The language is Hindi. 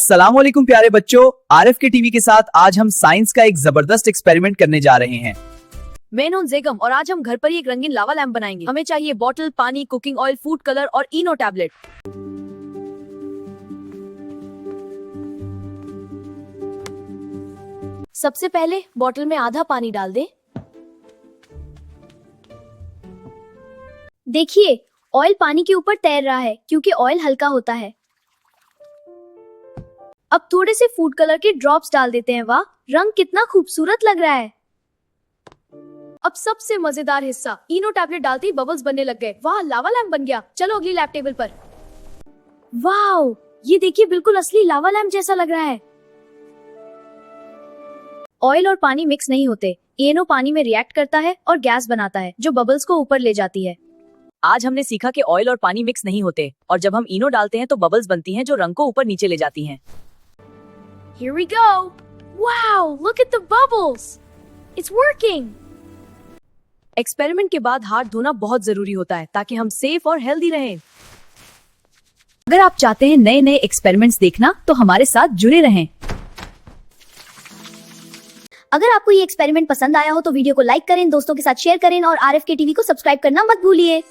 अस्सलामुअलैकुम प्यारे बच्चों, आरिफ के टीवी के साथ आज हम साइंस का एक जबरदस्त एक्सपेरिमेंट करने जा रहे हैं। मैं नून जेगम और आज हम घर पर ही एक रंगीन लावा लैंप बनाएंगे। हमें चाहिए बॉटल, पानी, कुकिंग ऑयल, फूड कलर और इनो टैबलेट। सबसे पहले बॉटल में आधा पानी डाल दें। देखिए, ऑयल पानी के ऊपर तैर रहा है क्योंकि ऑयल हल्का होता है। अब थोड़े से फूड कलर के ड्रॉप्स डाल देते हैं। वाह, रंग कितना खूबसूरत लग रहा है। अब सबसे मजेदार हिस्सा, इनो टैबलेट डालते ही बबल्स बनने लग गए। वाह, लावा लैंप बन गया। चलो अगली लैब टेबल पर। वाह, ये देखिए, बिल्कुल असली लावा लैंप जैसा लग रहा है। ऑयल और पानी मिक्स नहीं होते। इनो पानी में रिएक्ट करता है और गैस बनाता है जो बबल्स को ऊपर ले जाती है। आज हमने सीखा कि ऑयल और पानी मिक्स नहीं होते और जब हम इनो डालते हैं तो बबल्स बनती हैं जो रंग को ऊपर नीचे ले जाती हैं। Here we go. Wow, look at the bubbles. It's working. Experiment के बाद हाथ धोना बहुत जरूरी होता है ताकि हम सेफ और हेल्दी रहें। अगर आप चाहते हैं नए नए एक्सपेरिमेंट्स देखना तो हमारे साथ जुड़े रहें। अगर आपको ये एक्सपेरिमेंट पसंद आया हो तो वीडियो को लाइक करें, दोस्तों के साथ शेयर करें और आरएफ के टीवी को सब्सक्राइब करना मत भूलिए।